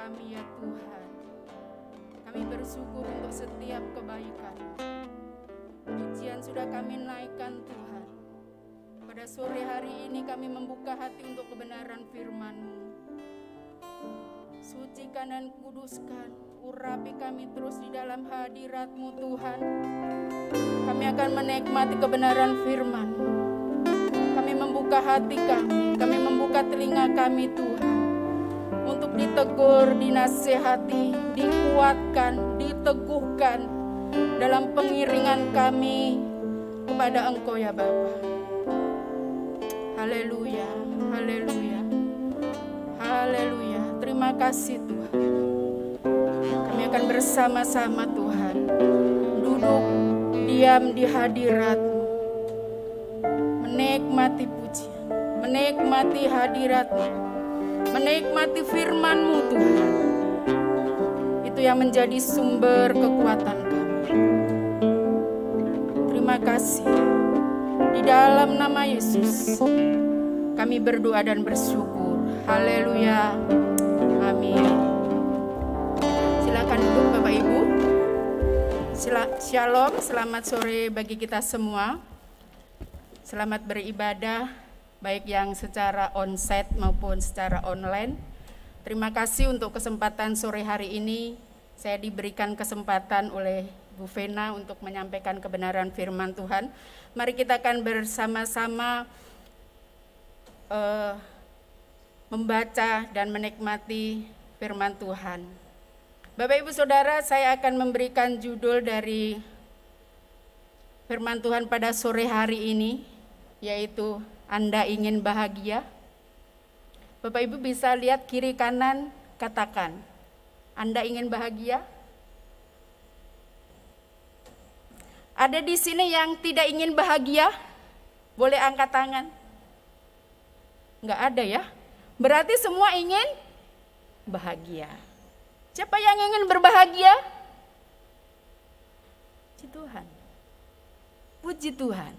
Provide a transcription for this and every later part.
kami ya Tuhan. Kami bersyukur untuk setiap kebaikan. Pujian sudah kami naikkan Tuhan. Pada sore hari ini kami membuka hati untuk kebenaran firman-Mu. Sucikan dan kuduskan, urapi kami terus di dalam hadirat-Mu Tuhan. Kami akan menikmati kebenaran firman-Mu. Kami membuka hati kami membuka telinga kami Tuhan. Untuk ditegur, dinasihati, dikuatkan, diteguhkan dalam pengiringan kami kepada Engkau ya Bapa. Haleluya, haleluya, haleluya. Terima kasih Tuhan. Kami akan bersama-sama Tuhan duduk diam di hadirat-Mu, menikmati pujian, menikmati hadirat-Mu, menikmati firman-Mu Tuhan. Itu yang menjadi sumber kekuatan kami. Terima kasih. Di dalam nama Yesus kami berdoa dan bersyukur. Haleluya. Amin. Silakan duduk Bapak Ibu. Shalom, selamat sore bagi kita semua. Selamat beribadah, baik yang secara onsite maupun secara online. Terima kasih untuk kesempatan sore hari ini. Saya diberikan kesempatan oleh Bu Vena untuk menyampaikan kebenaran firman Tuhan. Mari kita akan bersama-sama membaca dan menikmati firman Tuhan. Bapak Ibu Saudara, saya akan memberikan judul dari firman Tuhan pada sore hari ini, yaitu Anda ingin bahagia? Bapak Ibu bisa lihat kiri kanan, katakan, Anda ingin bahagia? Ada di sini yang tidak ingin bahagia? Boleh angkat tangan? Enggak ada ya? Berarti semua ingin bahagia. Siapa yang ingin berbahagia? Puji Tuhan. Puji Tuhan.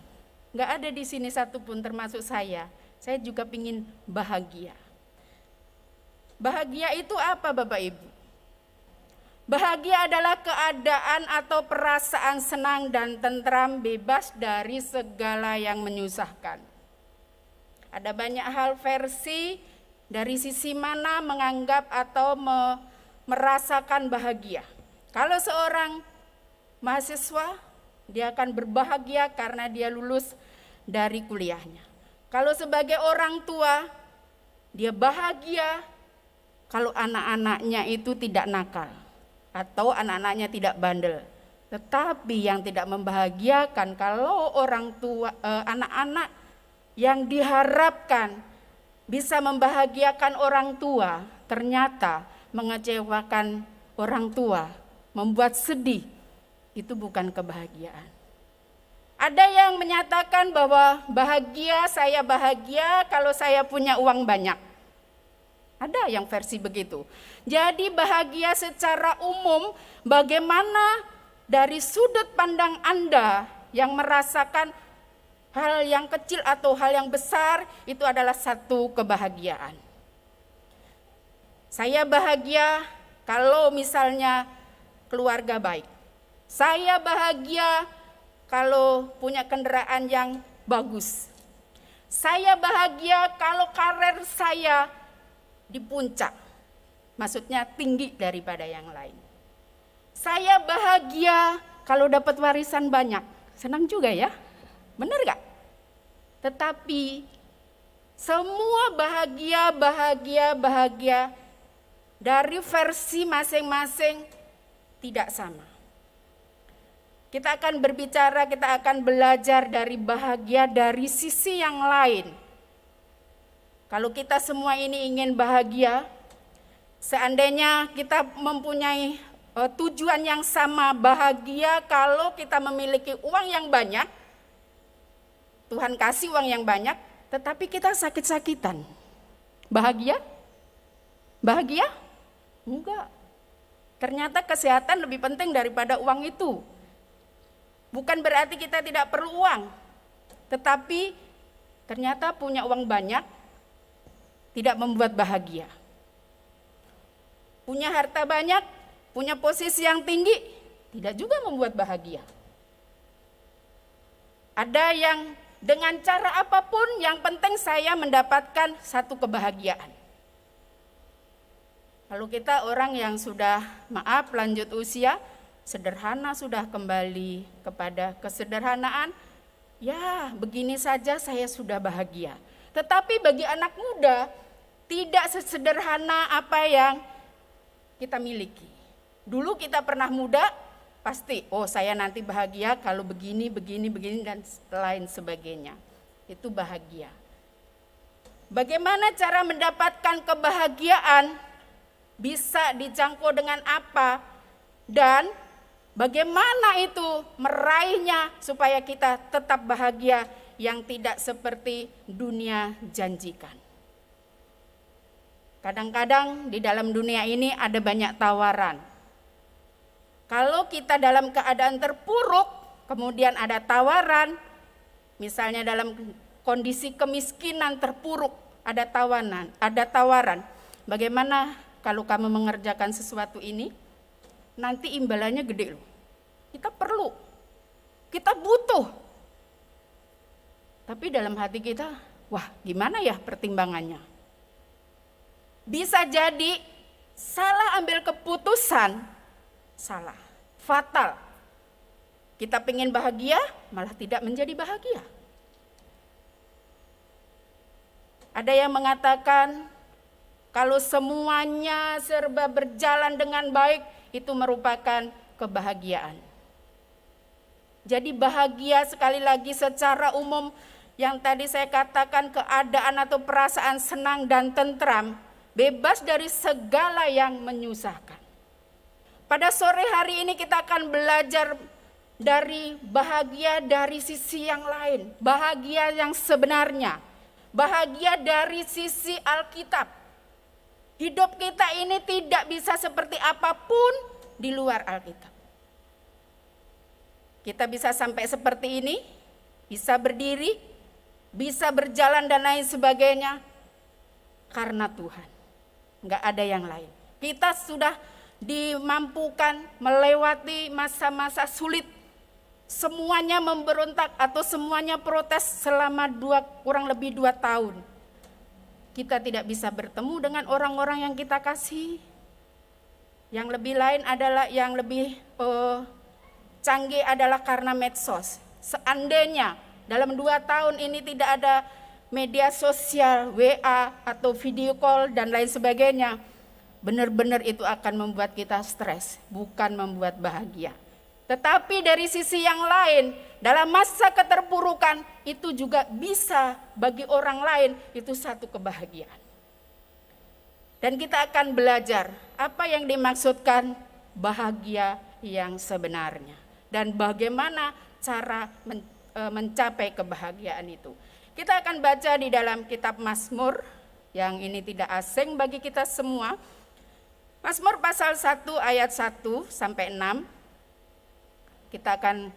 Enggak ada di sini satupun termasuk saya. Saya juga ingin bahagia. Bahagia itu apa Bapak Ibu? Bahagia adalah keadaan atau perasaan senang dan tentram bebas dari segala yang menyusahkan. Ada banyak hal versi dari sisi mana menganggap atau merasakan bahagia. Kalau seorang mahasiswa, dia akan berbahagia karena dia lulus dari kuliahnya. Kalau sebagai orang tua, dia bahagia kalau anak-anaknya itu tidak nakal atau anak-anaknya tidak bandel. Tetapi yang tidak membahagiakan kalau orang tua, anak-anak yang diharapkan bisa membahagiakan orang tua ternyata mengecewakan orang tua, membuat sedih. Itu bukan kebahagiaan. Ada yang menyatakan bahwa saya bahagia kalau saya punya uang banyak. Ada yang versi begitu. Jadi bahagia secara umum bagaimana dari sudut pandang Anda yang merasakan hal yang kecil atau hal yang besar itu adalah satu kebahagiaan. Saya bahagia kalau misalnya keluarga baik. Saya bahagia kalau punya kendaraan yang bagus. Saya bahagia kalau karir saya di puncak, maksudnya tinggi daripada yang lain. Saya bahagia kalau dapat warisan banyak, senang juga ya, benar gak? Tetapi semua bahagia dari versi masing-masing tidak sama. Kita akan berbicara, kita akan belajar dari bahagia dari sisi yang lain. Kalau kita semua ini ingin bahagia, seandainya kita mempunyai tujuan yang sama, bahagia kalau kita memiliki uang yang banyak, Tuhan kasih uang yang banyak, tetapi kita sakit-sakitan. Bahagia? Bahagia? Enggak. Ternyata kesehatan lebih penting daripada uang itu. Bukan berarti kita tidak perlu uang, tetapi ternyata punya uang banyak tidak membuat bahagia. punya harta banyak, punya posisi yang tinggi, tidak juga membuat bahagia. Ada yang dengan cara apapun, yang penting saya mendapatkan satu kebahagiaan. Lalu kita orang yang sudah lanjut usia, sederhana sudah kembali kepada kesederhanaan, ya begini saja saya sudah bahagia. Tetapi bagi anak muda, tidak sesederhana apa yang kita miliki. Dulu kita pernah muda, pasti, saya nanti bahagia kalau begini, dan lain sebagainya. Itu bahagia. Bagaimana cara mendapatkan kebahagiaan? Bisa dijangkau dengan apa? Dan bagaimana itu meraihnya supaya kita tetap bahagia yang tidak seperti dunia janjikan. Kadang-kadang di dalam dunia ini ada banyak tawaran. Kalau kita dalam keadaan terpuruk, kemudian ada tawaran, misalnya dalam kondisi kemiskinan terpuruk, ada tawaran. Bagaimana kalau kamu mengerjakan sesuatu ini, nanti imbalannya gede loh. Kita perlu, kita butuh. Tapi dalam hati kita, wah gimana ya pertimbangannya? Bisa jadi salah ambil keputusan, salah, fatal. Kita pengen bahagia, malah tidak menjadi bahagia. Ada yang mengatakan, kalau semuanya serba berjalan dengan baik, itu merupakan kebahagiaan. Jadi bahagia sekali lagi secara umum yang tadi saya katakan keadaan atau perasaan senang dan tentram, bebas dari segala yang menyusahkan. Pada sore hari ini kita akan belajar dari bahagia dari sisi yang lain, bahagia yang sebenarnya, bahagia dari sisi Alkitab. Hidup kita ini tidak bisa seperti apapun di luar Alkitab. Kita bisa sampai seperti ini, bisa berdiri, bisa berjalan dan lain sebagainya, karena Tuhan. Enggak ada yang lain. Kita sudah dimampukan melewati masa-masa sulit. Semuanya memberontak atau semuanya protes selama kurang lebih 2 tahun. Kita tidak bisa bertemu dengan orang-orang yang kita kasih. Yang lebih lain adalah yang lebih canggih adalah karena medsos. Seandainya dalam 2 tahun ini tidak ada media sosial, WA atau video call dan lain sebagainya, benar-benar itu akan membuat kita stres, bukan membuat bahagia. Tetapi dari sisi yang lain, dalam masa keterpurukan itu juga bisa bagi orang lain itu satu kebahagiaan. Dan kita akan belajar apa yang dimaksudkan bahagia yang sebenarnya dan bagaimana cara mencapai kebahagiaan itu. Kita akan baca di dalam kitab Mazmur yang ini tidak asing bagi kita semua. Mazmur pasal 1 ayat 1 sampai 6. Kita akan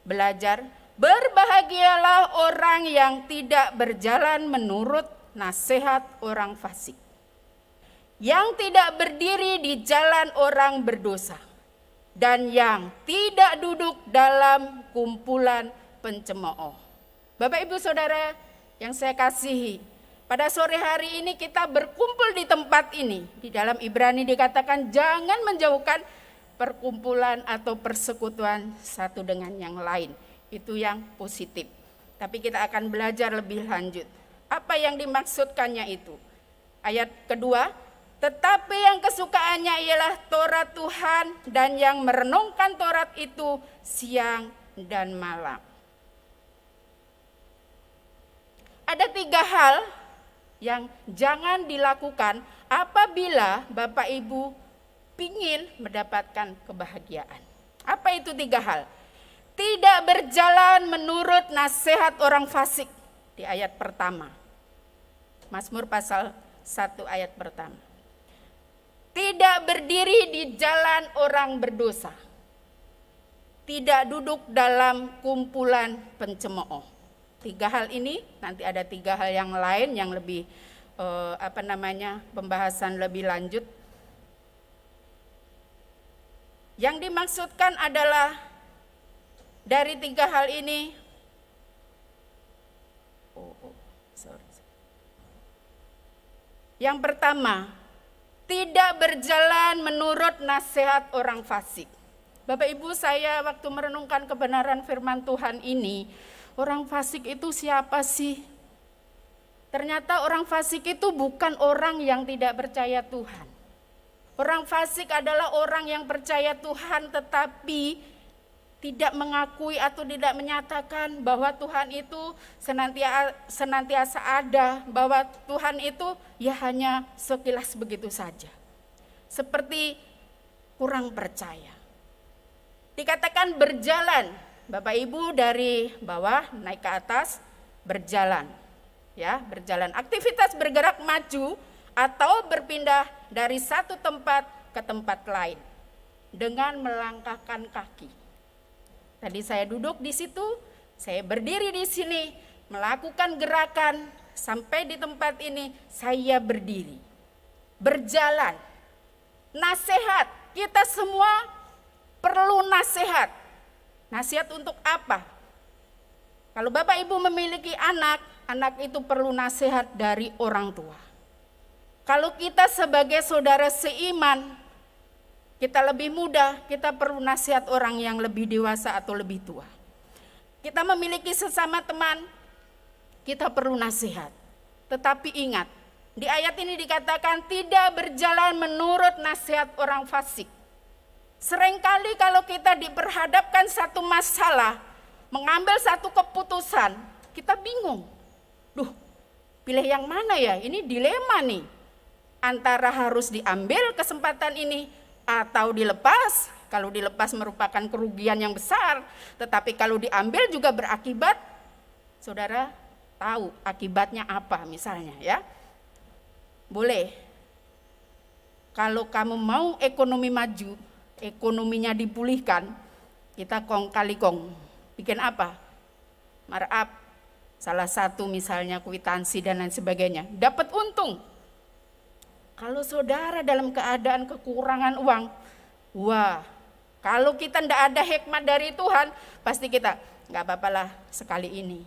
belajar, berbahagialah orang yang tidak berjalan menurut nasihat orang fasik, yang tidak berdiri di jalan orang berdosa, dan yang tidak duduk dalam kumpulan pencemooh. Bapak Ibu Saudara yang saya kasihi, pada sore hari ini kita berkumpul di tempat ini. Di dalam Ibrani dikatakan jangan menjauhkan perkumpulan atau persekutuan satu dengan yang lain. Itu yang positif. Tapi kita akan belajar lebih lanjut. Apa yang dimaksudkannya itu? Ayat kedua, tetapi yang kesukaannya ialah Taurat Tuhan dan yang merenungkan Taurat itu siang dan malam. Ada 3 hal yang jangan dilakukan apabila Bapak Ibu ingin mendapatkan kebahagiaan. Apa itu 3 hal? Tidak berjalan menurut nasihat orang fasik di ayat pertama. Mazmur pasal 1 ayat pertama. Tidak berdiri di jalan orang berdosa. Tidak duduk dalam kumpulan pencemooh. 3 hal ini, nanti ada 3 hal yang lain yang lebih pembahasan lebih lanjut. Yang dimaksudkan adalah dari 3 hal ini. Yang pertama, tidak berjalan menurut nasihat orang fasik. Bapak Ibu, saya waktu merenungkan kebenaran firman Tuhan ini, orang fasik itu siapa sih? Ternyata orang fasik itu bukan orang yang tidak percaya Tuhan. Orang fasik adalah orang yang percaya Tuhan tetapi tidak mengakui atau tidak menyatakan bahwa Tuhan itu senantiasa ada, bahwa Tuhan itu ya hanya sekilas begitu saja. Seperti kurang percaya. Dikatakan berjalan, Bapak Ibu dari bawah naik ke atas, berjalan. Ya, berjalan. Aktivitas bergerak maju atau berpindah dari satu tempat ke tempat lain dengan melangkahkan kaki. Tadi saya duduk di situ, saya berdiri di sini, melakukan gerakan sampai di tempat ini saya berdiri. Berjalan. Nasihat, kita semua perlu nasihat. Nasihat untuk apa? Kalau Bapak Ibu memiliki anak, anak itu perlu nasihat dari orang tua. Kalau kita sebagai saudara seiman, kita lebih muda, kita perlu nasihat orang yang lebih dewasa atau lebih tua. Kita memiliki sesama teman, kita perlu nasihat. Tetapi ingat, di ayat ini dikatakan tidak berjalan menurut nasihat orang fasik. Seringkali kalau kita diperhadapkan satu masalah, mengambil satu keputusan, kita bingung. Duh, pilih yang mana ya? Ini dilema nih. Antara harus diambil kesempatan ini atau dilepas. Kalau dilepas merupakan kerugian yang besar, tetapi kalau diambil juga berakibat, saudara tahu akibatnya apa misalnya ya. Boleh. Kalau kamu mau ekonomi maju, ekonominya dipulihkan, kita kong kali kong. Bikin apa? Markup, salah satu misalnya kwitansi dan lain sebagainya. Dapat untung. Kalau saudara dalam keadaan kekurangan uang, wah, kalau kita tidak ada hikmat dari Tuhan, pasti kita nggak apa-apalah sekali ini.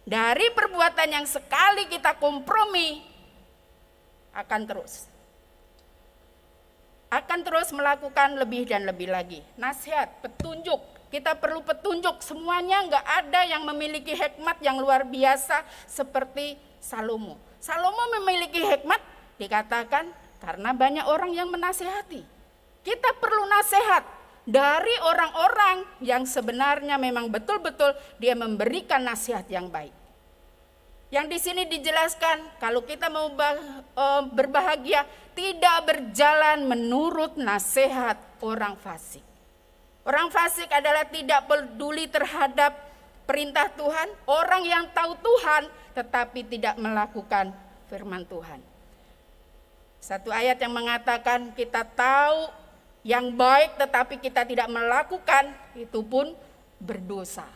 Dari perbuatan yang sekali kita kompromi, akan terus melakukan lebih dan lebih lagi. Nasihat, petunjuk, kita perlu petunjuk. Semuanya nggak ada yang memiliki hikmat yang luar biasa seperti Salomo. Salomo memiliki hikmat, dikatakan karena banyak orang yang menasihati. Kita perlu nasihat dari orang-orang yang sebenarnya memang betul-betul dia memberikan nasihat yang baik. Yang di sini dijelaskan kalau kita mau berbahagia tidak berjalan menurut nasihat orang fasik. Orang fasik adalah tidak peduli terhadap perintah Tuhan, orang yang tahu Tuhan tetapi tidak melakukan firman Tuhan. Satu ayat yang mengatakan kita tahu yang baik tetapi kita tidak melakukan, itu pun berdosa.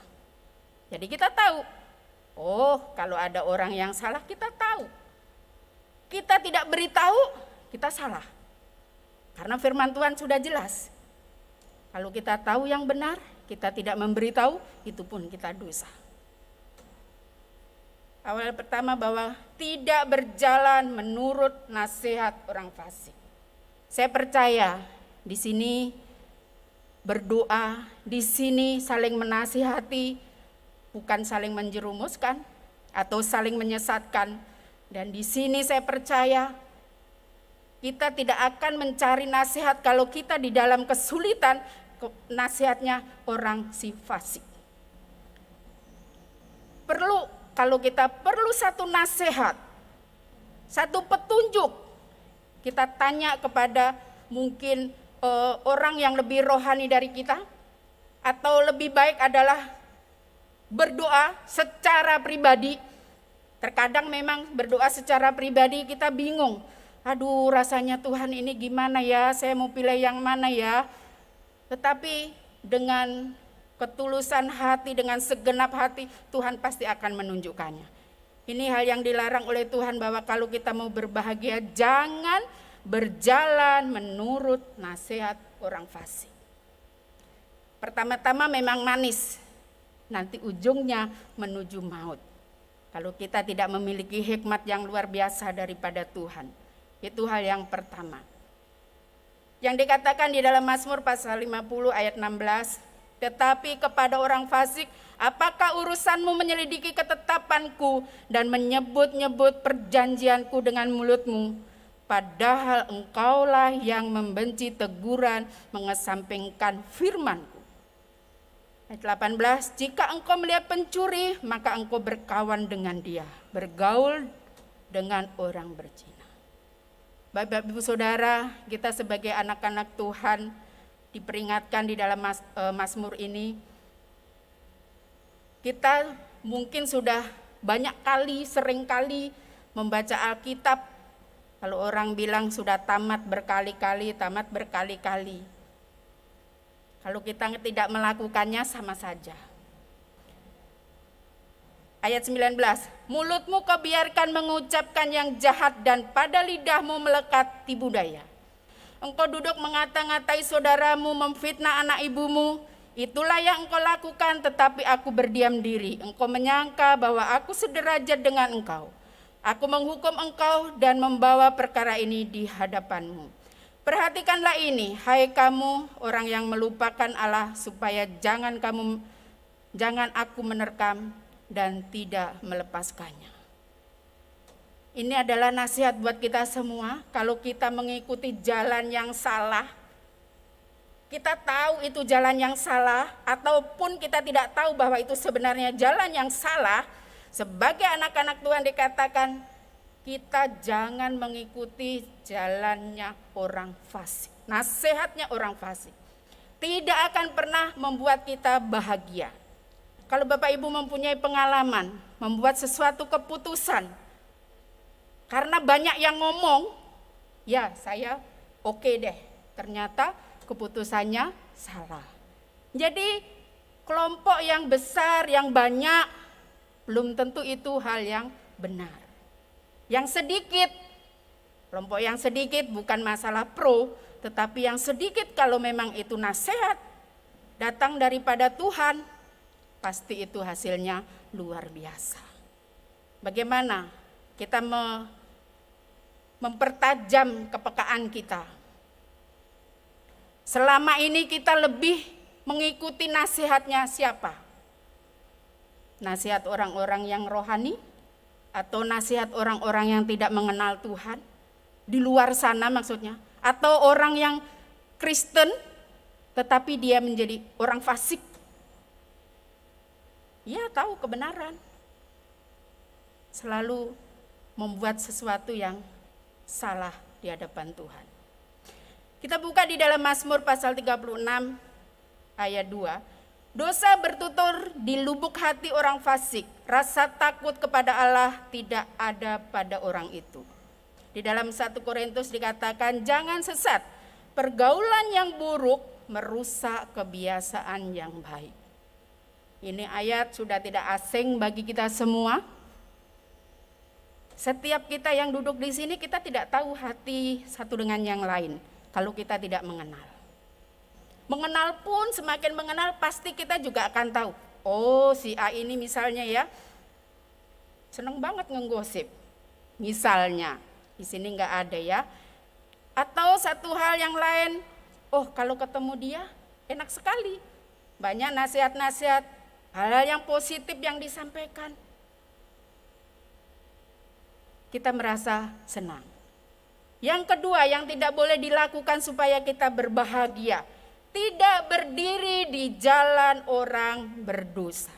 Jadi kita tahu, oh kalau ada orang yang salah kita tahu. Kita tidak beritahu, kita salah. Karena firman Tuhan sudah jelas. Kalau kita tahu yang benar, kita tidak memberitahu, itu pun kita dosa. Awal pertama bahwa tidak berjalan menurut nasihat orang fasik. Saya percaya di sini berdoa, di sini saling menasihati, bukan saling menjerumuskan atau saling menyesatkan. Dan di sini saya percaya kita tidak akan mencari nasihat kalau kita di dalam kesulitan, nasihatnya orang si fasik. Kalau kita perlu satu nasihat, satu petunjuk, kita tanya kepada mungkin orang yang lebih rohani dari kita, atau lebih baik adalah berdoa secara pribadi. Terkadang memang berdoa secara pribadi kita bingung, aduh rasanya Tuhan ini gimana ya, saya mau pilih yang mana ya. Tetapi dengan ketulusan hati, dengan segenap hati, Tuhan pasti akan menunjukkannya. Ini hal yang dilarang oleh Tuhan bahwa kalau kita mau berbahagia, jangan berjalan menurut nasihat orang fasik. Pertama-tama memang manis, nanti ujungnya menuju maut. Kalau kita tidak memiliki hikmat yang luar biasa daripada Tuhan. Itu hal yang pertama. Yang dikatakan di dalam Mazmur pasal 50 ayat 16, tetapi kepada orang fasik, apakah urusanmu menyelidiki ketetapanku dan menyebut-nyebut perjanjianku dengan mulutmu? Padahal engkaulah yang membenci teguran, mengesampingkan firmanku. Ayat 18, jika engkau melihat pencuri, maka engkau berkawan dengan dia, bergaul dengan orang berzina. Bapak Ibu Saudara, kita sebagai anak-anak Tuhan diperingatkan di dalam Mazmur ini. Kita mungkin sudah banyak kali, sering kali membaca Alkitab. Kalau orang bilang sudah tamat berkali-kali. Kalau kita tidak melakukannya sama saja. Ayat 19, mulutmu kau biarkan mengucapkan yang jahat dan pada lidahmu melekat tipu daya. Engkau duduk mengata-ngatai saudaramu, memfitnah anak ibumu. Itulah yang engkau lakukan, tetapi aku berdiam diri. Engkau menyangka bahwa aku sederajat dengan engkau. Aku menghukum engkau dan membawa perkara ini di hadapanmu. Perhatikanlah ini, hai kamu orang yang melupakan Allah, supaya jangan aku menerkam dan tidak melepaskannya. Ini adalah nasihat buat kita semua. Kalau kita mengikuti jalan yang salah, kita tahu itu jalan yang salah, ataupun kita tidak tahu bahwa itu sebenarnya jalan yang salah, sebagai anak-anak Tuhan dikatakan, kita jangan mengikuti jalannya orang fasik. Nasihatnya orang fasik tidak akan pernah membuat kita bahagia. Kalau Bapak Ibu mempunyai pengalaman membuat sesuatu keputusan karena banyak yang ngomong, ya saya oke deh, ternyata keputusannya salah. Jadi kelompok yang besar, yang banyak, belum tentu itu hal yang benar. Yang sedikit, kelompok yang sedikit bukan masalah pro, tetapi yang sedikit kalau memang itu nasihat datang daripada Tuhan, pasti itu hasilnya luar biasa. Bagaimana kita mempertajam kepekaan kita? Selama ini kita lebih mengikuti nasihatnya siapa? Nasihat orang-orang yang rohani? Atau nasihat orang-orang yang tidak mengenal Tuhan? Di luar sana maksudnya? Atau orang yang Kristen tetapi dia menjadi orang fasik? Ia tahu kebenaran, selalu membuat sesuatu yang salah di hadapan Tuhan. Kita buka di dalam Mazmur pasal 36 ayat 2. Dosa bertutur di lubuk hati orang fasik, rasa takut kepada Allah tidak ada pada orang itu. Di dalam 1 Korintus dikatakan, jangan sesat, pergaulan yang buruk merusak kebiasaan yang baik. Ini ayat sudah tidak asing bagi kita semua. Setiap kita yang duduk di sini, kita tidak tahu hati satu dengan yang lain kalau kita tidak mengenal. Mengenal pun semakin mengenal pasti kita juga akan tahu. Oh, si A ini misalnya ya, seneng banget ngenggosip. Misalnya, di sini enggak ada ya. Atau satu hal yang lain, oh kalau ketemu dia enak sekali. Banyak nasihat-nasihat, hal-hal yang positif yang disampaikan. Kita merasa senang. Yang kedua yang tidak boleh dilakukan supaya kita berbahagia, tidak berdiri di jalan orang berdosa.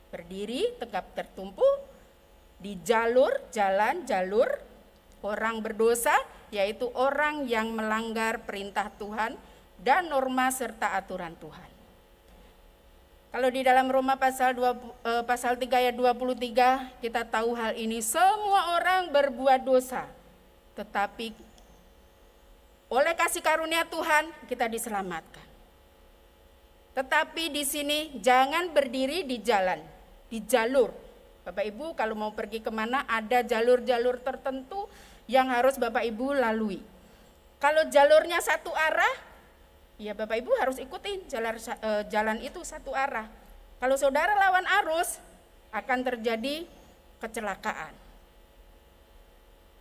Berdiri tegap tertumpu di jalur orang berdosa, yaitu orang yang melanggar perintah Tuhan dan norma serta aturan Tuhan. Kalau di dalam Roma pasal 3 ayat 23 kita tahu hal ini, semua orang berbuat dosa, tetapi oleh kasih karunia Tuhan kita diselamatkan. Tetapi di sini jangan berdiri di jalan, di jalur. Bapak Ibu kalau mau pergi kemana ada jalur-jalur tertentu yang harus Bapak Ibu lalui. Kalau jalurnya satu arah, ya Bapak Ibu harus ikutin jalan itu satu arah. Kalau saudara lawan arus, akan terjadi kecelakaan.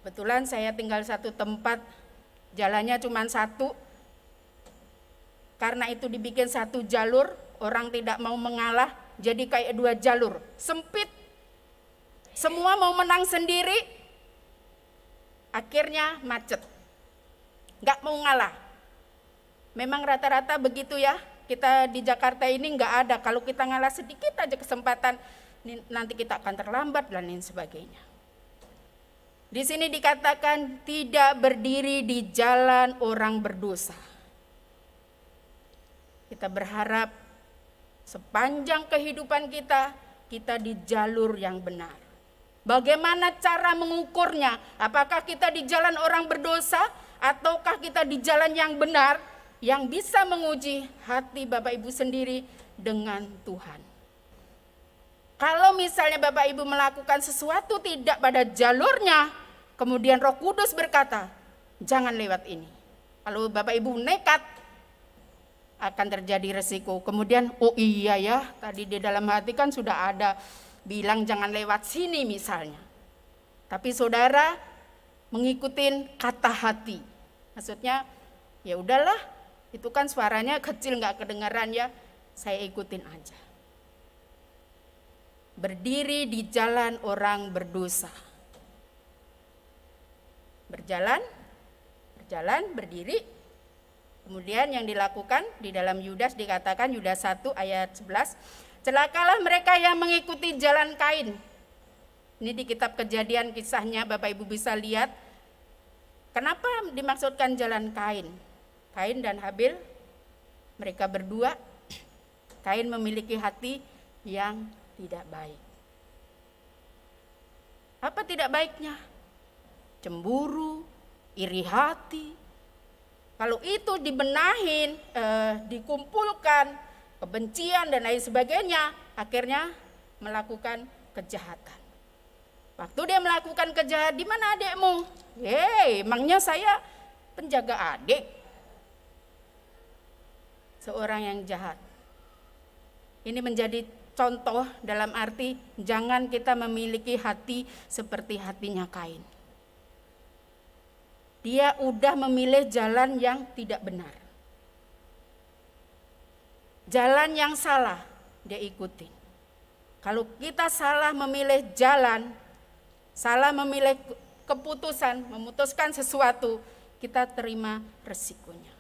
Kebetulan saya tinggal satu tempat, jalannya cuma satu. Karena itu dibikin satu jalur, orang tidak mau mengalah, jadi kayak dua jalur, sempit. Semua mau menang sendiri, akhirnya macet. Nggak mau ngalah. Memang rata-rata begitu ya, kita di Jakarta ini nggak ada. Kalau kita ngalah sedikit aja kesempatan, nanti kita akan terlambat dan lain sebagainya. Di sini dikatakan tidak berdiri di jalan orang berdosa. Kita berharap sepanjang kehidupan kita di jalur yang benar. Bagaimana cara mengukurnya? Apakah kita di jalan orang berdosa ataukah kita di jalan yang benar? Yang bisa menguji hati Bapak Ibu sendiri dengan Tuhan. Kalau misalnya Bapak Ibu melakukan sesuatu tidak pada jalurnya, kemudian Roh Kudus berkata, jangan lewat ini. Kalau Bapak Ibu nekat, akan terjadi resiko. Kemudian, oh iya ya, tadi di dalam hati kan sudah ada bilang jangan lewat sini misalnya. Tapi saudara mengikuti kata hati. Maksudnya, ya udahlah. Itu kan suaranya kecil nggak kedengaran ya, saya ikutin aja. Berdiri di jalan orang berdosa. Berjalan, berdiri. Kemudian yang dilakukan di dalam Yudas dikatakan Yudas 1 ayat 11. Celakalah mereka yang mengikuti jalan Kain. Ini di kitab Kejadian kisahnya Bapak Ibu bisa lihat. Kenapa dimaksudkan jalan Kain? Kain dan Habil, mereka berdua, Kain memiliki hati yang tidak baik. Apa tidak baiknya? Cemburu, iri hati. Kalau itu dibenahin, dikumpulkan, kebencian dan lain sebagainya, akhirnya melakukan kejahatan. Waktu dia melakukan kejahatan, di mana adikmu? Emangnya saya penjaga adik? Seorang yang jahat. Ini menjadi contoh dalam arti jangan kita memiliki hati seperti hatinya Kain. Dia udah memilih jalan yang tidak benar. Jalan yang salah dia ikutin. Kalau kita salah memilih jalan, salah memilih keputusan, memutuskan sesuatu, kita terima resikonya.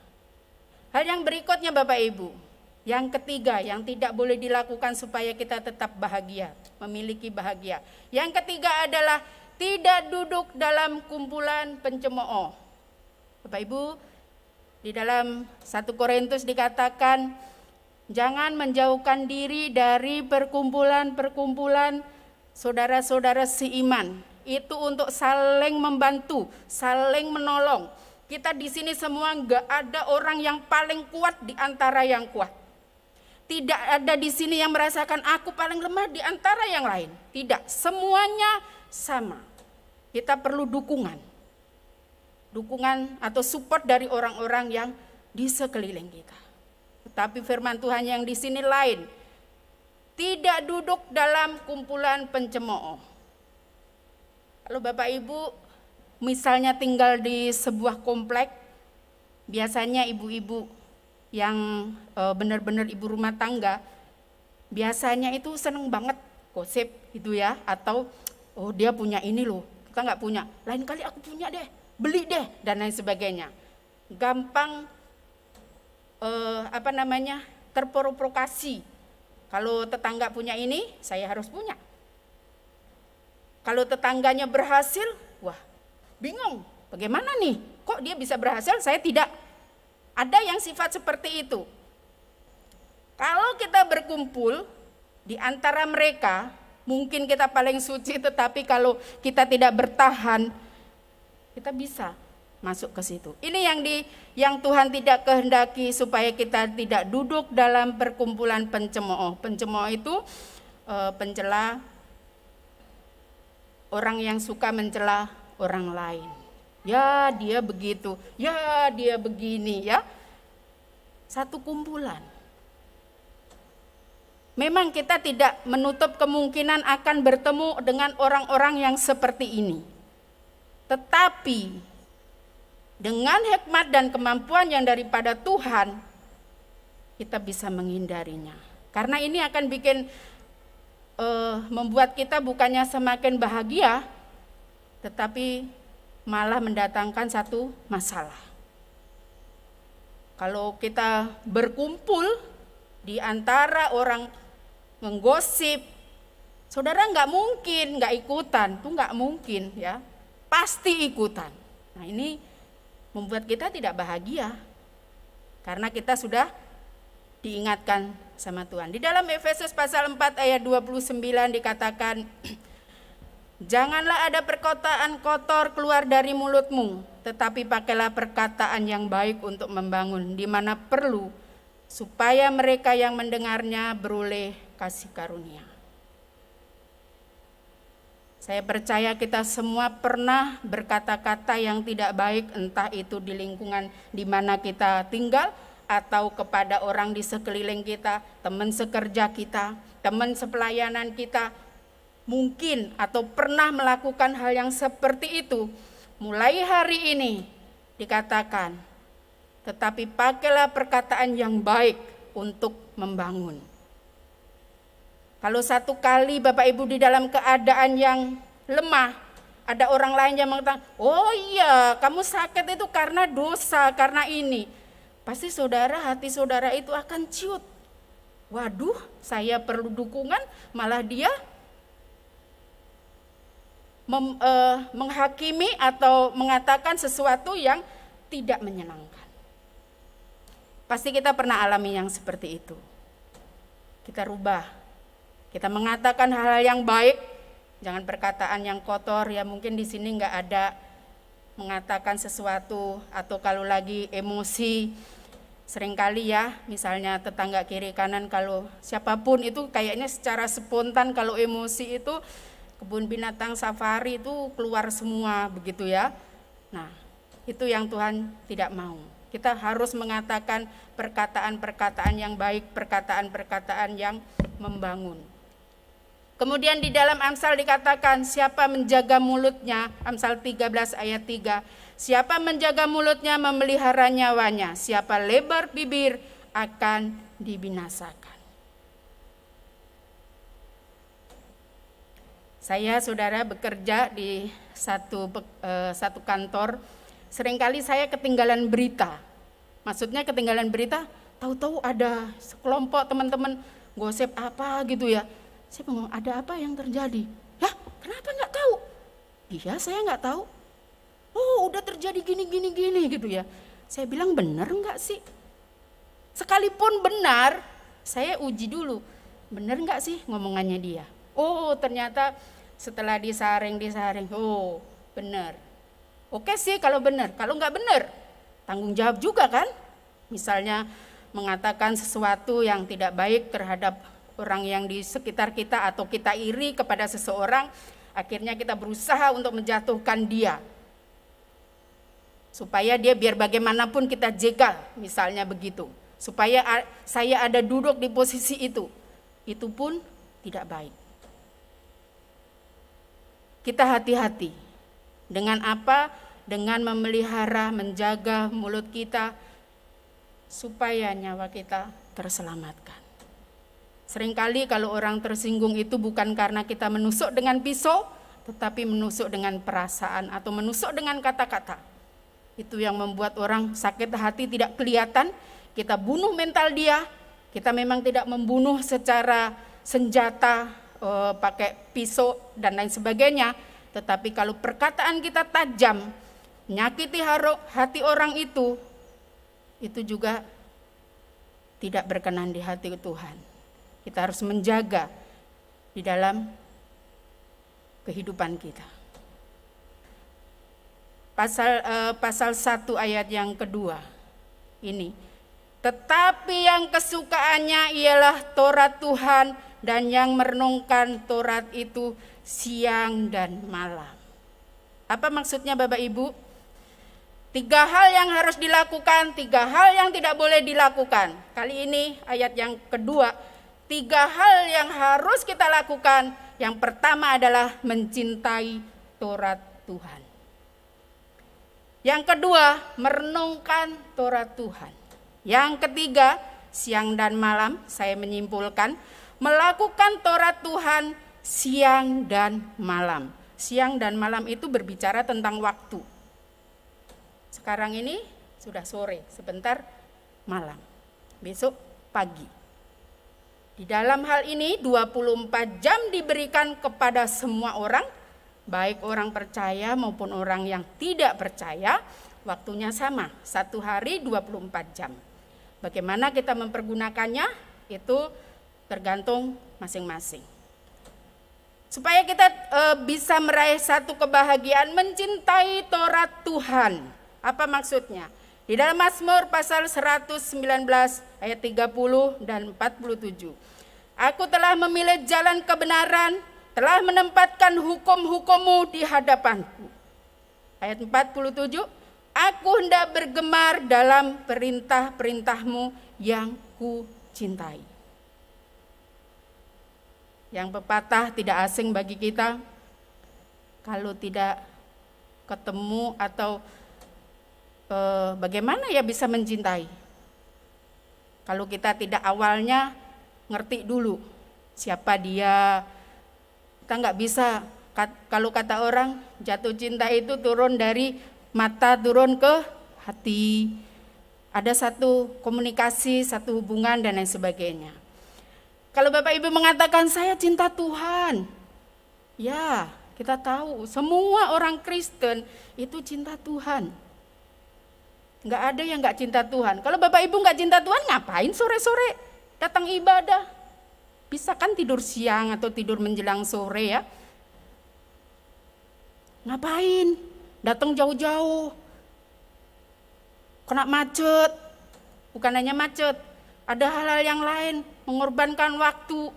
Hal yang berikutnya Bapak Ibu, yang ketiga yang tidak boleh dilakukan supaya kita tetap bahagia, memiliki bahagia. Yang ketiga adalah tidak duduk dalam kumpulan pencemooh. Bapak Ibu, di dalam 1 Korintus dikatakan, jangan menjauhkan diri dari perkumpulan-perkumpulan saudara-saudara seiman. Itu untuk saling membantu, saling menolong. Kita di sini semua enggak ada orang yang paling kuat di antara yang kuat. Tidak ada di sini yang merasakan aku paling lemah di antara yang lain. Tidak, semuanya sama. Kita perlu dukungan. Dukungan atau support dari orang-orang yang di sekeliling kita. Tetapi firman Tuhan yang di sini lain. Tidak duduk dalam kumpulan pencemooh. Kalau Bapak Ibu misalnya tinggal di sebuah komplek, biasanya ibu-ibu yang benar-benar ibu rumah tangga, biasanya itu seneng banget gosip gitu ya, atau oh dia punya ini loh, kita nggak punya, lain kali aku punya deh, beli deh dan lain sebagainya. Gampang terprovokasi. Kalau tetangga punya ini, saya harus punya. Kalau tetangganya berhasil, wah bingung, bagaimana nih? Kok dia bisa berhasil, saya tidak? Ada yang sifat seperti itu. Kalau kita berkumpul di antara mereka, mungkin kita paling suci, tetapi kalau kita tidak bertahan, kita bisa masuk ke situ. Ini yang Tuhan tidak kehendaki, supaya kita tidak duduk dalam perkumpulan pencemooh. Pencemooh itu pencela, orang yang suka mencela orang lain. Ya dia begitu, ya dia begini ya. satu kumpulan. Memang kita tidak menutup kemungkinan akan bertemu dengan orang-orang yang seperti ini. Tetapi dengan hikmat dan kemampuan yang daripada Tuhan, kita bisa menghindarinya. Karena ini akan bikin membuat kita bukannya semakin bahagia, tetapi malah mendatangkan satu masalah. Kalau kita berkumpul di antara orang menggosip, saudara nggak mungkin nggak ikutan, tuh nggak mungkin ya, pasti ikutan. Nah ini membuat kita tidak bahagia, karena kita sudah diingatkan sama Tuhan. Di dalam Efesus pasal 4 ayat 29 dikatakan, janganlah ada perkataan kotor keluar dari mulutmu, tetapi pakailah perkataan yang baik untuk membangun di mana perlu, supaya mereka yang mendengarnya beroleh kasih karunia. Saya percaya kita semua pernah berkata-kata yang tidak baik, entah itu di lingkungan di mana kita tinggal atau kepada orang di sekeliling kita, teman sekerja kita, teman sepelayanan kita, mungkin atau pernah melakukan hal yang seperti itu. Mulai hari ini dikatakan, tetapi pakailah perkataan yang baik untuk membangun. Kalau satu kali Bapak Ibu di dalam keadaan yang lemah, ada orang lain yang mengatakan, oh iya kamu sakit itu karena dosa, karena ini. Pasti saudara, hati saudara itu akan ciut. Waduh, saya perlu dukungan, malah dia menghakimi atau mengatakan sesuatu yang tidak menyenangkan. Pasti kita pernah alami yang seperti itu. Kita rubah. Kita mengatakan hal-hal yang baik, jangan perkataan yang kotor. Ya mungkin di sini nggak ada mengatakan sesuatu, atau kalau lagi emosi, seringkali ya, misalnya tetangga kiri kanan, kalau siapapun itu kayaknya secara spontan kalau emosi itu kebun binatang safari itu keluar semua begitu ya. Nah, itu yang Tuhan tidak mau. Kita harus mengatakan perkataan-perkataan yang baik, perkataan-perkataan yang membangun. Kemudian di dalam Amsal dikatakan, siapa menjaga mulutnya, Amsal 13 ayat 3, siapa menjaga mulutnya memelihara nyawanya, siapa lebar bibir akan dibinasakan. Saya saudara bekerja di satu kantor, seringkali saya ketinggalan berita. Maksudnya ketinggalan berita, tahu-tahu ada sekelompok teman-teman gosip apa gitu ya. Saya bingung, ada apa yang terjadi? Hah, kenapa nggak tahu? Iya, saya nggak tahu. Oh, udah terjadi gini gitu ya. Saya bilang, benar nggak sih? Sekalipun benar, saya uji dulu. Benar nggak sih ngomongannya dia? Oh, ternyata setelah disaring, oh benar. Oke sih kalau benar, kalau nggak benar, tanggung jawab juga kan? Misalnya mengatakan sesuatu yang tidak baik terhadap orang yang di sekitar kita, atau kita iri kepada seseorang, akhirnya kita berusaha untuk menjatuhkan dia. Supaya dia biar bagaimanapun kita jegal, misalnya begitu. Supaya saya ada duduk di posisi itu pun tidak baik. Kita hati-hati. Dengan apa? Dengan memelihara, menjaga mulut kita, supaya nyawa kita terselamatkan. Seringkali kalau orang tersinggung itu bukan karena kita menusuk dengan pisau, tetapi menusuk dengan perasaan atau menusuk dengan kata-kata. Itu yang membuat orang sakit hati tidak kelihatan, kita bunuh mental dia. Kita memang tidak membunuh secara senjata, pakai pisau dan lain sebagainya, tetapi kalau perkataan kita tajam, menyakiti hati orang itu juga tidak berkenan di hati Tuhan. Kita harus menjaga di dalam kehidupan kita. Pasal 1 ayat yang kedua ini. Tetapi yang kesukaannya ialah Taurat Tuhan, dan yang merenungkan Taurat itu siang dan malam. Apa maksudnya Bapak Ibu? 3 hal yang harus dilakukan, 3 hal yang tidak boleh dilakukan. Kali ini ayat yang kedua, 3 hal yang harus kita lakukan. Yang pertama adalah mencintai Taurat Tuhan. Yang kedua, merenungkan Taurat Tuhan. Yang ketiga, siang dan malam, saya menyimpulkan, melakukan Taurat Tuhan siang dan malam. Siang dan malam itu berbicara tentang waktu. Sekarang ini sudah sore, sebentar malam. Besok pagi. Di dalam hal ini 24 jam diberikan kepada semua orang, baik orang percaya maupun orang yang tidak percaya, waktunya sama, 1 hari 24 jam. Bagaimana kita mempergunakannya, itu tergantung masing-masing. Supaya kita bisa meraih satu kebahagiaan, mencintai Taurat Tuhan. Apa maksudnya? Di dalam Mazmur pasal 119 ayat 30 dan 47. Aku telah memilih jalan kebenaran, telah menempatkan hukum-hukum-Mu di hadapanku. Ayat 47, aku hendak bergemar dalam perintah-perintah-Mu yang ku cintai. Yang pepatah tidak asing bagi kita, kalau tidak ketemu atau bagaimana ya bisa mencintai? Kalau kita tidak awalnya ngerti dulu siapa dia, kita nggak bisa. Kalau kata orang, jatuh cinta itu turun dari mata turun ke hati. Ada satu komunikasi, satu hubungan dan lain sebagainya. Kalau Bapak Ibu mengatakan saya cinta Tuhan, ya kita tahu semua orang Kristen itu cinta Tuhan. Nggak ada yang nggak cinta Tuhan. Kalau Bapak Ibu nggak cinta Tuhan, ngapain sore-sore datang ibadah? Bisa kan tidur siang atau tidur menjelang sore ya? Ngapain? Datang jauh-jauh. Kena macet. Bukan hanya macet, ada hal-hal yang lain, mengorbankan waktu.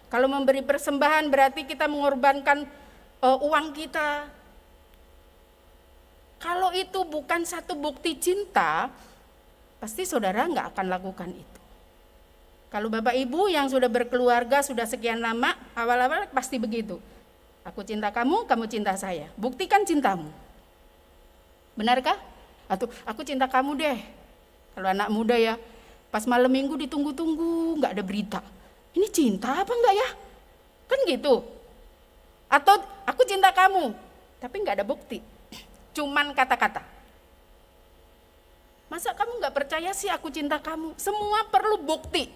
Kalau memberi persembahan berarti kita mengorbankan uang kita. Kalau itu bukan satu bukti cinta, pasti saudara nggak akan lakukan itu. Kalau Bapak Ibu yang sudah berkeluarga, sudah sekian lama, awal-awal pasti begitu. Aku cinta kamu, kamu cinta saya. Buktikan cintamu. Benarkah? Atau aku cinta kamu deh. Kalau anak muda ya, pas malam minggu ditunggu-tunggu, nggak ada berita. Ini cinta apa enggak ya? Kan gitu. Atau aku cinta kamu, tapi nggak ada bukti. Cuman kata-kata. Masa kamu nggak percaya sih aku cinta kamu? Semua perlu bukti.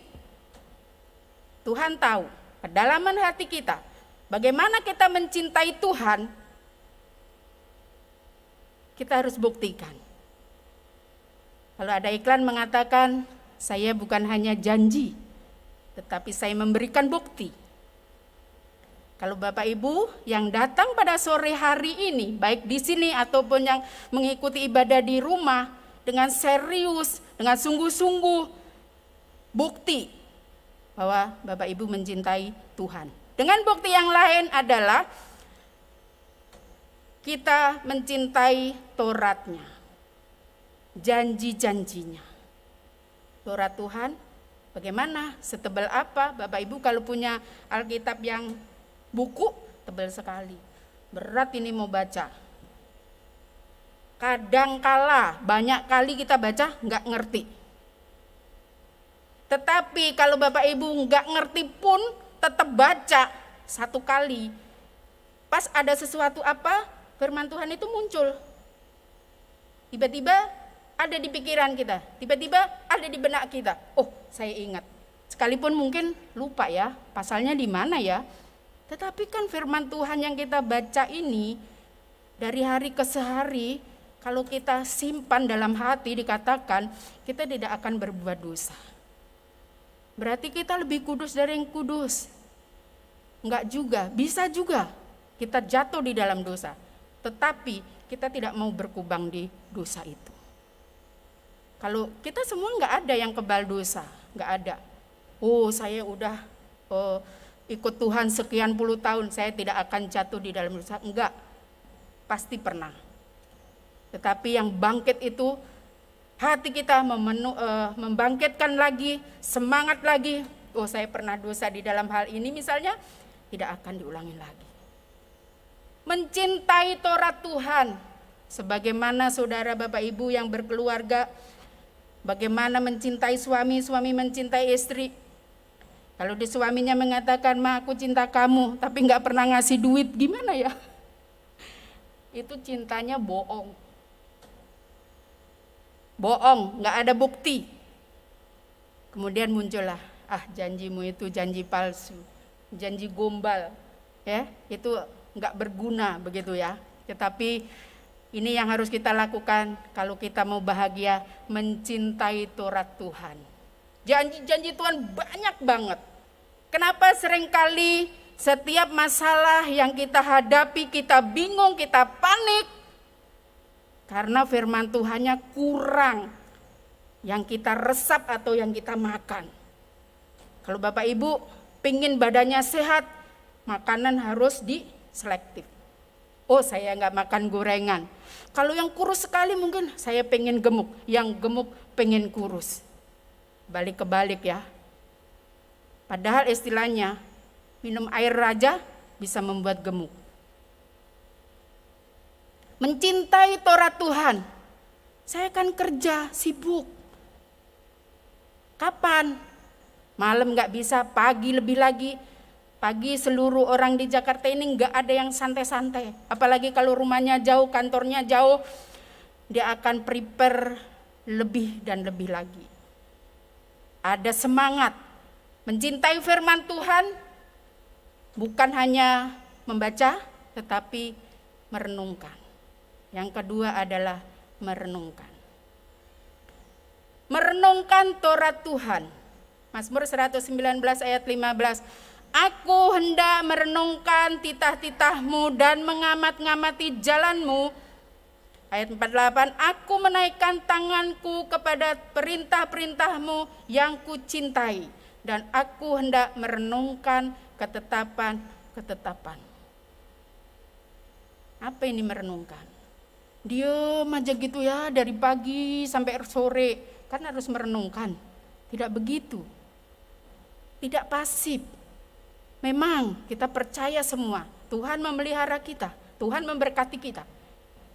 Tuhan tahu kedalaman hati kita. Bagaimana kita mencintai Tuhan, kita harus buktikan. Kalau ada iklan mengatakan, saya bukan hanya janji, tetapi saya memberikan bukti. Kalau Bapak Ibu yang datang pada sore hari ini, baik di sini ataupun yang mengikuti ibadah di rumah, dengan serius, dengan sungguh-sungguh, bukti bahwa Bapak Ibu mencintai Tuhan. Dengan bukti yang lain adalah kita mencintai Tauratnya, janji-janjinya. Taurat Tuhan bagaimana? Setebal apa? Bapak Ibu kalau punya Alkitab yang buku, tebal sekali. Berat ini mau baca. Kadangkala banyak kali kita baca nggak ngerti. Tetapi kalau Bapak Ibu nggak ngerti pun tetap baca satu kali. Pas ada sesuatu apa, firman Tuhan itu muncul. Tiba-tiba ada di pikiran kita, tiba-tiba ada di benak kita. Oh, saya ingat. Sekalipun mungkin lupa ya, pasalnya di mana ya. Tetapi kan firman Tuhan yang kita baca ini dari hari ke sehari, kalau kita simpan dalam hati dikatakan kita tidak akan berbuat dosa. Berarti kita lebih kudus dari yang kudus. Enggak juga, bisa juga kita jatuh di dalam dosa. Tetapi kita tidak mau berkubang di dosa itu. Kalau kita semua enggak ada yang kebal dosa, enggak ada. Oh, saya udah ikut Tuhan sekian puluh tahun, saya tidak akan jatuh di dalam dosa. Enggak, pasti pernah. Tetapi yang bangkit itu hati kita membangkitkan lagi, semangat lagi. Oh, saya pernah dosa di dalam hal ini misalnya, tidak akan diulangi lagi. Mencintai Taurat Tuhan, sebagaimana saudara Bapak Ibu yang berkeluarga, bagaimana mencintai suami, suami mencintai istri. Kalau di suaminya mengatakan, "Ma, aku cinta kamu," tapi nggak pernah ngasih duit, gimana ya? Itu cintanya bohong. Bohong, nggak ada bukti. Kemudian muncullah, janjimu itu janji palsu, janji gombal, ya, itu nggak berguna begitu ya. Tetapi ini yang harus kita lakukan kalau kita mau bahagia, mencintai Taurat Tuhan. Janji-janji Tuhan banyak banget. Kenapa seringkali setiap masalah yang kita hadapi, kita bingung, kita panik? Karena firman Tuhannya kurang yang kita resap atau yang kita makan. Kalau Bapak Ibu pingin badannya sehat, makanan harus diselektif. Oh, saya nggak makan gorengan. Kalau yang kurus sekali mungkin saya pengen gemuk, yang gemuk pengen kurus. Balik-kebalik ya. Padahal istilahnya minum air raja bisa membuat gemuk. Mencintai Taurat Tuhan. Saya kan kerja, sibuk. Kapan? Malam gak bisa, pagi lebih lagi. Pagi seluruh orang di Jakarta ini gak ada yang santai-santai. Apalagi kalau rumahnya jauh, kantornya jauh. Dia akan prepare lebih dan lebih lagi. Ada semangat. Mencintai firman Tuhan bukan hanya membaca, tetapi merenungkan. Yang kedua adalah merenungkan. Merenungkan Taurat Tuhan. Mazmur 119 ayat 15. Aku hendak merenungkan titah-titahmu dan mengamat-ngamati jalanmu. Ayat 48. Aku menaikkan tanganku kepada perintah-perintahmu yang kucintai. Dan aku hendak merenungkan ketetapan-ketetapan. Apa ini merenungkan? Diam aja gitu ya dari pagi sampai sore, kan harus merenungkan. Tidak begitu, tidak pasif. Memang kita percaya semua Tuhan memelihara kita, Tuhan memberkati kita.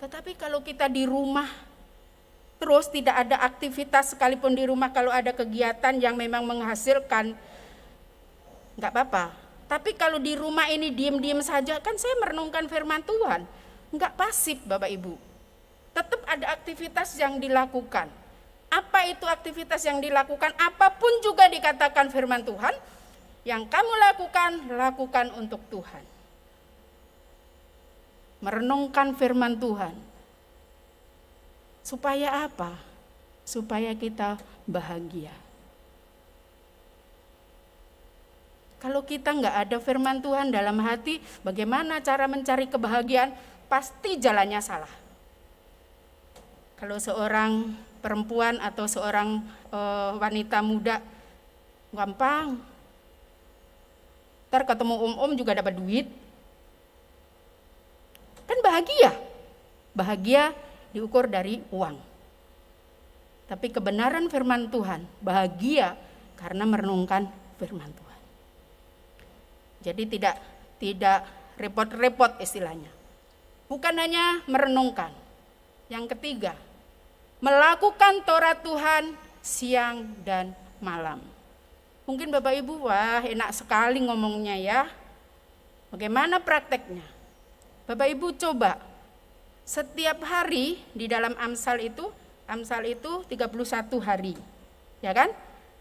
Tetapi kalau kita di rumah terus tidak ada aktivitas, sekalipun di rumah kalau ada kegiatan yang memang menghasilkan, nggak apa-apa. Tapi kalau di rumah ini diam-diam saja, kan saya merenungkan firman Tuhan, nggak pasif Bapak Ibu. Tetap ada aktivitas yang dilakukan. Apa itu aktivitas yang dilakukan? Apapun juga dikatakan firman Tuhan, yang kamu lakukan untuk Tuhan. Merenungkan firman Tuhan. Supaya apa? Supaya kita bahagia. Kalau kita nggak ada firman Tuhan dalam hati, bagaimana cara mencari kebahagiaan? Pasti jalannya salah. Kalau seorang perempuan atau seorang wanita muda, gampang. Ntar ketemu om-om juga dapat duit. Kan bahagia. Bahagia diukur dari uang. Tapi kebenaran firman Tuhan, bahagia karena merenungkan firman Tuhan. Jadi tidak repot-repot istilahnya. Bukan hanya merenungkan. Yang ketiga, melakukan Taurat Tuhan siang dan malam. Mungkin Bapak Ibu, wah enak sekali ngomongnya ya. Bagaimana prakteknya? Bapak Ibu coba setiap hari di dalam Amsal itu 31 hari. Ya kan?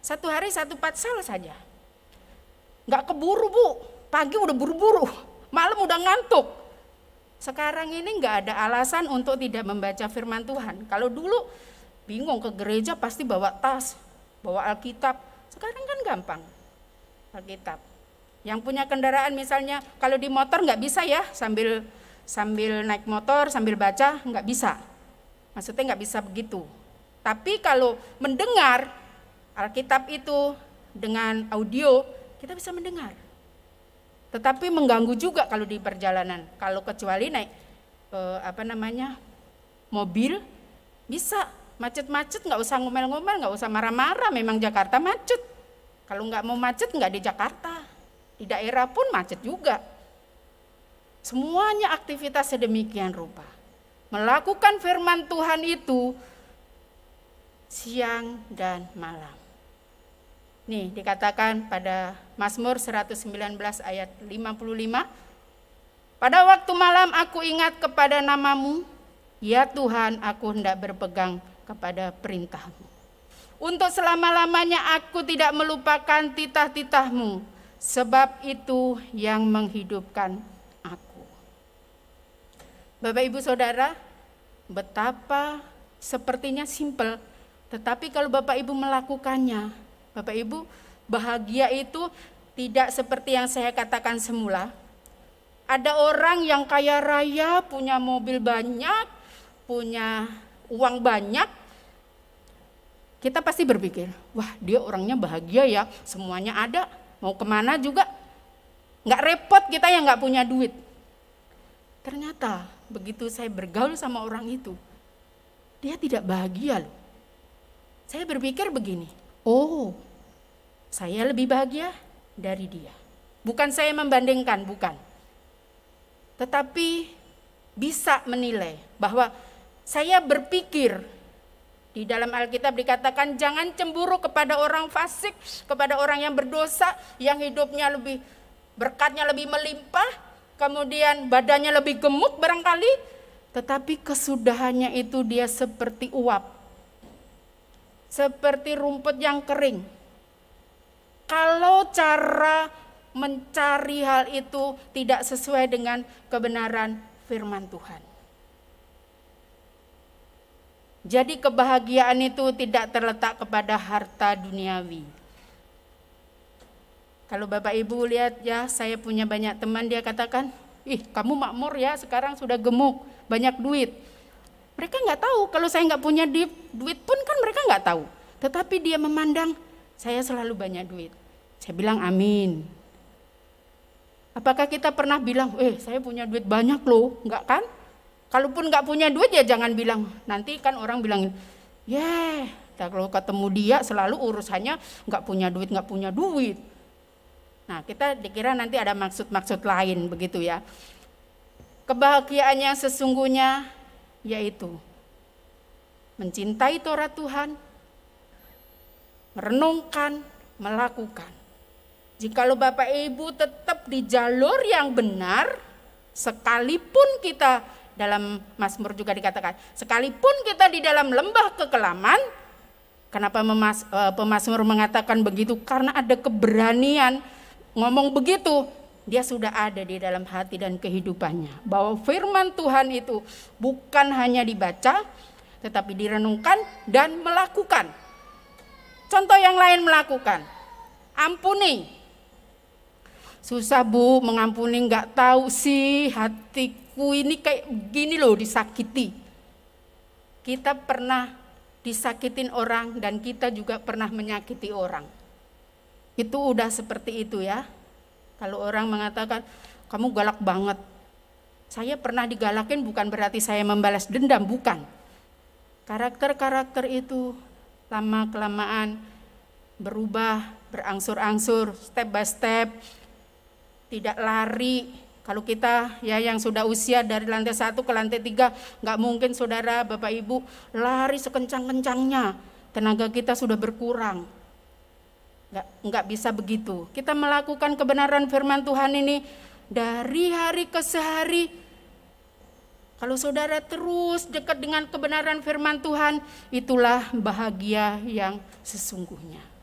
Satu hari satu pasal saja. Enggak keburu Bu, pagi udah buru-buru, malam udah ngantuk. Sekarang ini enggak ada alasan untuk tidak membaca firman Tuhan. Kalau dulu bingung ke gereja pasti bawa tas, bawa Alkitab. Sekarang kan gampang, Alkitab. Yang punya kendaraan misalnya, kalau di motor enggak bisa ya, sambil naik motor, sambil baca, enggak bisa. Maksudnya enggak bisa begitu. Tapi kalau mendengar Alkitab itu dengan audio, kita bisa mendengar. Tetapi mengganggu juga kalau di perjalanan. Kalau kecuali naik mobil, bisa. Macet-macet nggak usah ngomel-ngomel, nggak usah marah-marah, memang Jakarta macet. Kalau nggak mau macet nggak di Jakarta, di daerah pun macet juga. Semuanya aktivitas sedemikian rupa. Melakukan firman Tuhan itu siang dan malam. Nih dikatakan pada Mazmur 119 ayat 55. Pada waktu malam aku ingat kepada namamu, ya Tuhan, aku hendak berpegang kepada perintahmu. Untuk selama-lamanya aku tidak melupakan titah-titahmu, sebab itu yang menghidupkan aku. Bapak Ibu Saudara, betapa sepertinya simpel, tetapi kalau Bapak Ibu melakukannya, Bapak Ibu, bahagia itu tidak seperti yang saya katakan semula. Ada orang yang kaya raya, punya mobil banyak, punya uang banyak, kita pasti berpikir, wah dia orangnya bahagia ya, semuanya ada, mau kemana juga, nggak repot kita yang nggak punya duit. Ternyata begitu saya bergaul sama orang itu, dia tidak bahagia loh. Saya berpikir begini, oh saya lebih bahagia dari dia. Bukan saya membandingkan, bukan. Tetapi bisa menilai bahwa saya berpikir, di dalam Alkitab dikatakan jangan cemburu kepada orang fasik, kepada orang yang berdosa, yang hidupnya lebih, berkatnya lebih melimpah, kemudian badannya lebih gemuk barangkali, tetapi kesudahannya itu dia seperti uap, seperti rumput yang kering. Kalau cara mencari hal itu tidak sesuai dengan kebenaran firman Tuhan. Jadi kebahagiaan itu tidak terletak kepada harta duniawi. Kalau Bapak Ibu lihat ya, saya punya banyak teman, dia katakan, ih kamu makmur ya, sekarang sudah gemuk, banyak duit. Mereka nggak tahu kalau saya nggak punya duit pun kan mereka nggak tahu. Tetapi dia memandang saya selalu banyak duit. Saya bilang amin. Apakah kita pernah bilang, saya punya duit banyak loh, enggak kan? Kalaupun enggak punya duit ya jangan bilang, nanti kan orang bilangin, kalau ketemu dia selalu urusannya enggak punya duit. Nah kita dikira nanti ada maksud-maksud lain begitu ya. Kebahagiaan yang sesungguhnya yaitu mencintai Taurat Tuhan, merenungkan, melakukan. Jikalau Bapak Ibu tetap di jalur yang benar, sekalipun kita dalam Mazmur juga dikatakan, sekalipun kita di dalam lembah kekelaman, kenapa pemazmur mengatakan begitu? Karena ada keberanian ngomong begitu, dia sudah ada di dalam hati dan kehidupannya. Bahwa firman Tuhan itu bukan hanya dibaca, tetapi direnungkan dan melakukan. Contoh yang lain melakukan, ampuni. Susah Bu mengampuni, nggak tahu sih hatiku ini kayak gini loh, disakiti. Kita pernah disakitin orang dan kita juga pernah menyakiti orang. Itu udah seperti itu ya. Kalau orang mengatakan kamu galak banget, saya pernah digalakin bukan berarti saya membalas dendam, bukan. Karakter-karakter itu lama kelamaan berubah, berangsur-angsur, step by step. Tidak lari. Kalau kita ya yang sudah usia dari lantai 1 ke lantai 3, nggak mungkin saudara Bapak Ibu lari sekencang-kencangnya, tenaga kita sudah berkurang. Nggak bisa begitu. Kita melakukan kebenaran firman Tuhan ini dari hari ke sehari. Kalau saudara terus dekat dengan kebenaran firman Tuhan, itulah bahagia yang sesungguhnya.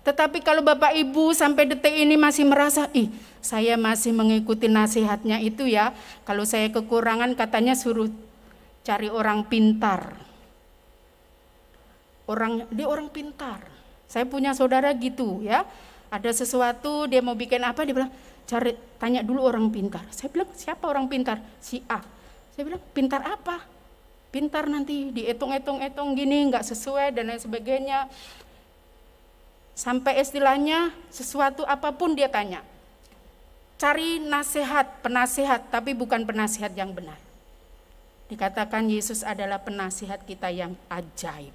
Tetapi kalau Bapak Ibu sampai detik ini masih merasa, saya masih mengikuti nasihatnya itu ya, kalau saya kekurangan katanya suruh cari orang pintar. Dia orang pintar. Saya punya saudara gitu ya, ada sesuatu dia mau bikin apa, dia bilang tanya dulu orang pintar. Saya bilang siapa orang pintar? Si A. Saya bilang pintar apa? Pintar nanti dihitung-hitung gini nggak sesuai dan lain sebagainya. Sampai istilahnya sesuatu apapun dia tanya. Cari nasihat, penasehat, tapi bukan penasehat yang benar. Dikatakan Yesus adalah penasihat kita yang ajaib.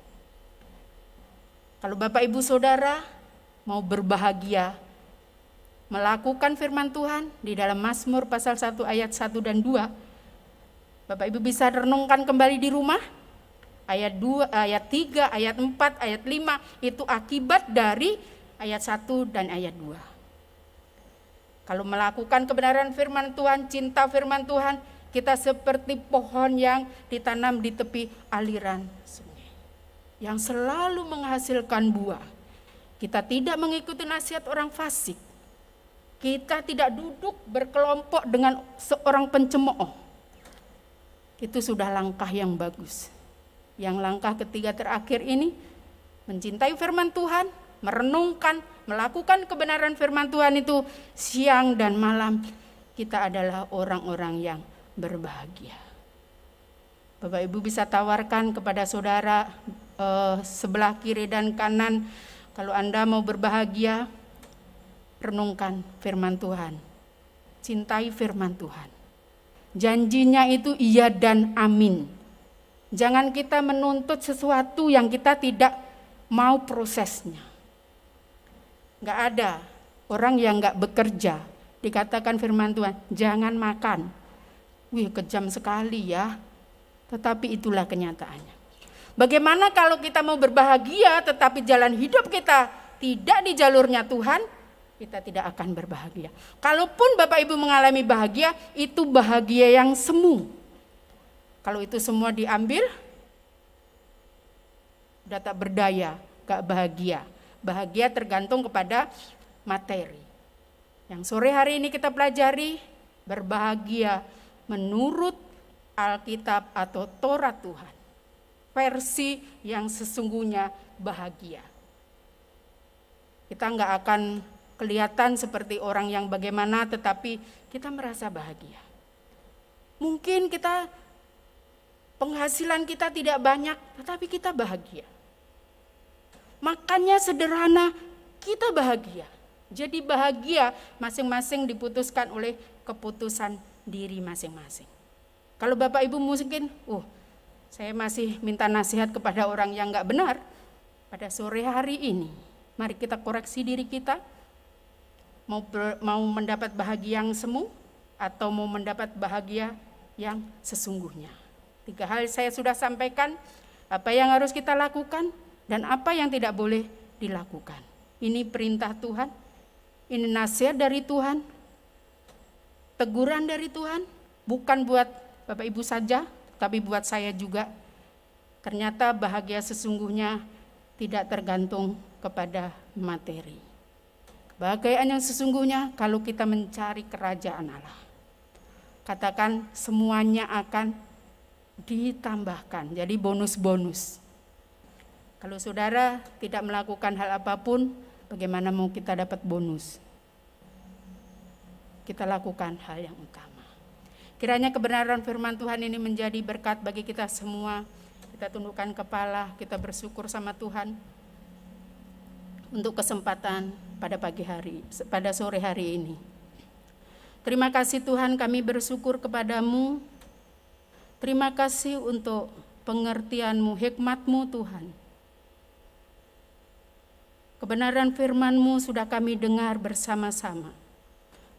Kalau Bapak Ibu Saudara mau berbahagia, melakukan firman Tuhan di dalam Mazmur pasal 1 ayat 1 dan 2, Bapak Ibu bisa renungkan kembali di rumah. Ayat 2, ayat 3, ayat 4, ayat 5 itu akibat dari ayat 1 dan ayat 2. Kalau melakukan kebenaran firman Tuhan, cinta firman Tuhan, kita seperti pohon yang ditanam di tepi aliran sungai, yang selalu menghasilkan buah. Kita tidak mengikuti nasihat orang fasik. Kita tidak duduk berkelompok dengan seorang pencemooh. Itu sudah langkah yang bagus. Yang langkah ketiga terakhir ini, mencintai firman Tuhan, merenungkan, melakukan kebenaran firman Tuhan itu siang dan malam. Kita adalah orang-orang yang berbahagia. Bapak Ibu bisa tawarkan kepada saudara sebelah kiri dan kanan, kalau Anda mau berbahagia, renungkan firman Tuhan. Cintai firman Tuhan. Janjinya itu iya dan amin. Jangan kita menuntut sesuatu yang kita tidak mau prosesnya. Gak ada orang yang gak bekerja. Dikatakan firman Tuhan, jangan makan. Wih, kejam sekali ya. Tetapi itulah kenyataannya. Bagaimana kalau kita mau berbahagia tetapi jalan hidup kita tidak di jalurnya Tuhan, kita tidak akan berbahagia. Kalaupun Bapak Ibu mengalami bahagia, itu bahagia yang semu. Kalau itu semua diambil, udah tak berdaya, gak bahagia. Bahagia tergantung kepada materi. Yang sore hari ini kita pelajari, berbahagia menurut Alkitab atau Taurat Tuhan. Versi yang sesungguhnya bahagia. Kita gak akan kelihatan seperti orang yang bagaimana, tetapi kita merasa bahagia. Mungkin penghasilan kita tidak banyak, tetapi kita bahagia. Makannya sederhana, kita bahagia. Jadi bahagia masing-masing diputuskan oleh keputusan diri masing-masing. Kalau Bapak Ibu mungkin, saya masih minta nasihat kepada orang yang gak benar. Pada sore hari ini, mari kita koreksi diri kita. Mau mendapat bahagia yang semu, atau mau mendapat bahagia yang sesungguhnya. 3 hal saya sudah sampaikan, apa yang harus kita lakukan dan apa yang tidak boleh dilakukan. Ini perintah Tuhan, ini nasihat dari Tuhan, teguran dari Tuhan, bukan buat Bapak Ibu saja, tapi buat saya juga. Ternyata bahagia sesungguhnya tidak tergantung kepada materi. Kebahagiaan yang sesungguhnya kalau kita mencari kerajaan Allah. Katakan semuanya akan ditambahkan, jadi bonus-bonus. Kalau saudara tidak melakukan hal apapun, bagaimana mau kita dapat bonus? Kita lakukan hal yang utama. Kiranya kebenaran firman Tuhan ini menjadi berkat bagi kita semua. Kita tundukkan kepala, kita bersyukur sama Tuhan untuk kesempatan pada sore hari ini. Terima kasih Tuhan, kami bersyukur kepadamu. Terima kasih untuk pengertian-Mu, hikmat-Mu Tuhan. Kebenaran firman-Mu sudah kami dengar bersama-sama.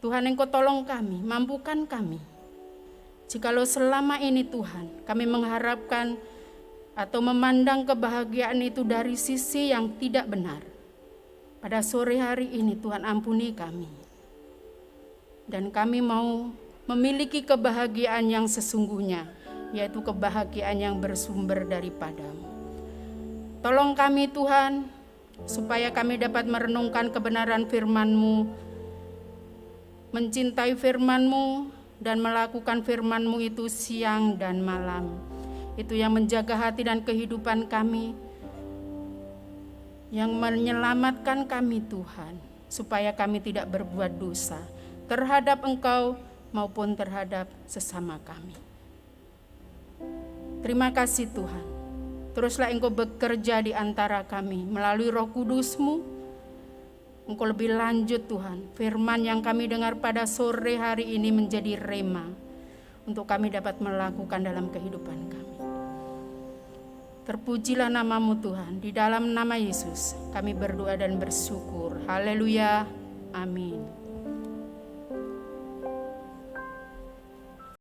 Tuhan, Engkau tolong kami, mampukan kami. Jikalau selama ini Tuhan, kami mengharapkan atau memandang kebahagiaan itu dari sisi yang tidak benar. Pada sore hari ini Tuhan, ampuni kami. Dan kami mau memiliki kebahagiaan yang sesungguhnya, yaitu kebahagiaan yang bersumber daripada-Mu. Tolong kami Tuhan, supaya kami dapat merenungkan kebenaran firman-Mu, mencintai firman-Mu, dan melakukan firman-Mu itu siang dan malam. Itu yang menjaga hati dan kehidupan kami, yang menyelamatkan kami Tuhan, supaya kami tidak berbuat dosa terhadap Engkau maupun terhadap sesama kami. Terima kasih Tuhan. Teruslah Engkau bekerja di antara kami melalui Roh Kudus-Mu. Engkau lebih lanjut Tuhan, firman yang kami dengar pada sore hari ini menjadi rema untuk kami dapat melakukan dalam kehidupan kami. Terpujilah nama-Mu Tuhan. Di dalam nama Yesus kami berdoa dan bersyukur. Haleluya. Amin.